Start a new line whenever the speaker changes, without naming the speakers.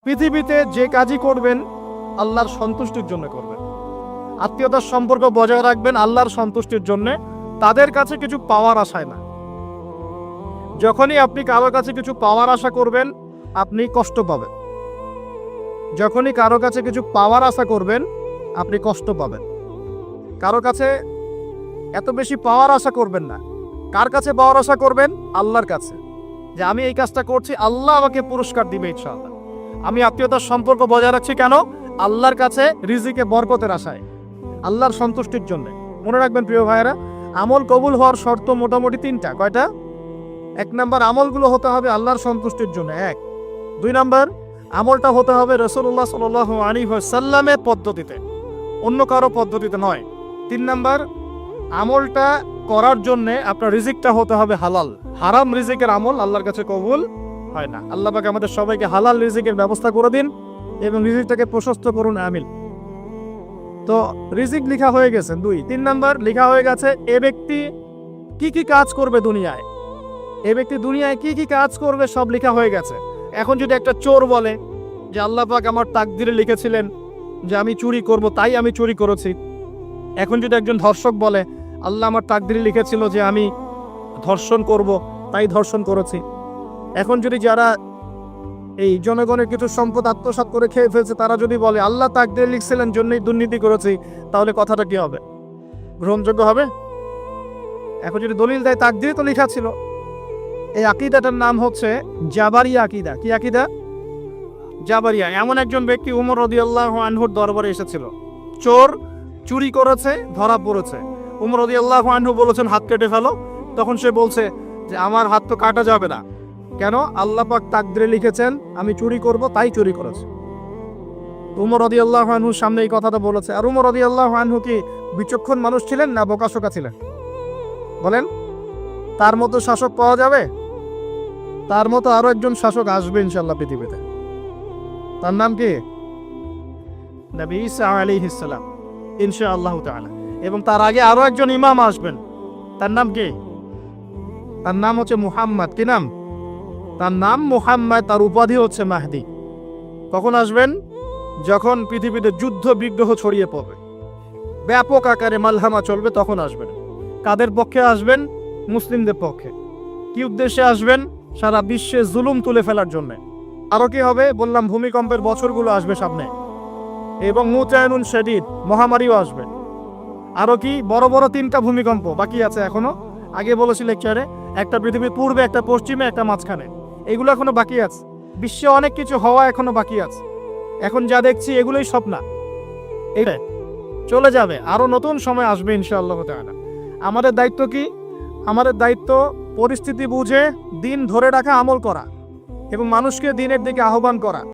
পৃথিবীতে যে কাজই করবেন আল্লাহর সন্তুষ্টির জন্য করবেন। আত্মীয়তার সম্পর্ক বজায় রাখবেন আল্লাহর সন্তুষ্টির জন্য, তাদের কাছে কিছু পাওয়ার আশায় না। যখনই আপনি কারো কাছে কিছু পাওয়ার আশা করবেন আপনি কষ্ট পাবেন। যখনই কারো কাছে কিছু পাওয়ার আশা করবেন আপনি কষ্ট পাবেন। কারো কাছে এত বেশি পাওয়ার আশা করবেন না। কার কাছে পাওয়ার আশা করবেন? আল্লাহর কাছে, যে আমি এই কাজটা করছি, আল্লাহ আমাকে পুরস্কার দিবে ইনশাআল্লাহ। আমি আত্মীয়তার সম্পর্ক বজায় রাখছি কেন? আল্লাহর কাছে রিজিকে বরকতের আশায়, আল্লাহর সন্তুষ্টির জন্য। মনে রাখবেন প্রিয় ভাইয়েরা, আমল কবুল হওয়ার শর্ত মোটামুটি তিনটা। কয়টা? 1 নাম্বার, আমলগুলো হতে হবে আল্লাহর সন্তুষ্টির জন্য। 1 2 নাম্বার, আমলটা হতে হবে রাসূলুল্লাহ সাল্লাল্লাহু আলাইহি ওয়াসাল্লামের পদ্ধতিতে, অন্য কারো পদ্ধতিতে নয়। 3 নাম্বার, আমলটা করার জন্য আপনার রিজিকটা হতে হবে হালাল। হারাম রিজিকের আমল আল্লাহর কাছে কবুল হয় না। আল্লাহ পাক আমাদের সবাইকে হালাল রিজিকের ব্যবস্থা করে দিন এবং রিজিকটাকে প্রশস্ত করুন, আমিন। তো রিজিক লেখা হয়ে গেছে 2। 3 নাম্বার লেখা হয়ে গেছে এ ব্যক্তি কি কি কাজ করবে দুনিয়ায়, এ ব্যক্তি দুনিয়ায় কি কি কাজ করবে সব লেখা হয়ে গেছে। এখন যদি একটা চোর বলে যে আল্লাহ পাক আমার তাকদিরে লিখেছিলেন যে আমি চুরি করব, তাই আমি চুরি করেছি। এখন যদি একজন ধর্ষক বলে আল্লাহ আমার তাকদিরে লিখেছিল যে আমি ধর্ষণ করব, তাই ধর্ষণ করেছি। এখন যদি যারা এই জনগণের কিছু সম্পদ আত্মসাৎ করে খেয়ে ফেলছে তারা যদি বলে আল্লাহ তাকদিরে লিখছিলেন জন্যই দুর্নীতি করেছি, তাহলে কথাটা কি হবে? গ্রহণযোগ্য হবে? এখন যদি দলিল দেয় তাকদিরে তো লেখা ছিল। এই আকীদাটার নাম হচ্ছে জাবারিয়া আকীদা। কি আকীদা? জাবারিয়া। এমন একজন ব্যক্তি উমর রাদিয়াল্লাহু আনহুর দরবারে এসেছিল। চোর চুরি করেছে, ধরা পড়েছে। উমর রাদিয়াল্লাহু আনহু বলেছেন হাত কেটে ফেলো। তখন সে বলছে যে আমার হাত তো কাটা যাবে না। কেন? আল্লাহ পাক তাকদিরে লিখেছেন আমি চুরি করব, তাই চুরি করেছে। উমর রাদিয়াল্লাহু আনহুর সামনে এই কথাটা বলেছে। আর উমর রাদিয়াল্লাহু আনহু কি বিচক্ষণ মানুষ ছিলেন না বোকাশোকা ছিলেন? বলেন, তার মতো শাসক পাওয়া যাবে? তার মতো আরো একজন শাসক আসবে ইনশাআল্লাহ পৃথিবীতে। তার নাম কি? নবী ঈসা আলাইহিস সালাম, ইনশাআল্লাহু তাআলা। এবং তার আগে আরো একজন ইমাম আসবেন। তার নাম কি? তার নাম হচ্ছে মুহাম্মদ। কি নাম? তার নাম মুহাম্মদ, তার উপাধি হচ্ছে মাহদি। কখন আসবেন? যখন পৃথিবীতে যুদ্ধ বিগ্রহ ছড়িয়ে পড়বে, ব্যাপক আকারে মালহামা চলবে, তখন আসবেন। কাদের পক্ষে আসবেন? মুসলিমদের পক্ষে। কি উদ্দেশ্যে আসবেন? সারা বিশ্বে জুলুম তুলে ফেলার জন্য। আরো কি হবে? বললাম ভূমিকম্পের বছরগুলো আসবে সামনে, এবং মুতায়নুন শাদীদ, মহামারীও আসবে। আরো কি? বড় বড় 3টা ভূমিকম্প বাকি আছে এখনো। আগে বলেছি লেকচারে, একটা পৃথিবীর পূর্বে, একটা পশ্চিমে, একটা মাঝখানে। এগুলো এখনো বাকি আছে। বিশ্বে অনেক কিছু হওয়া এখনো বাকি আছে। এখন যা দেখছি এগুলোই স্বপ্ন, এটা চলে যাবে। আরো নতুন সময় আসবে ইনশাআল্লাহ তাআলা। আমাদের দায়িত্ব কি? আমাদের দায়িত্ব পরিস্থিতি বুঝে দিন ধরে রাখা, আমল করা এবং মানুষকে দিনের দিকে আহ্বান করা।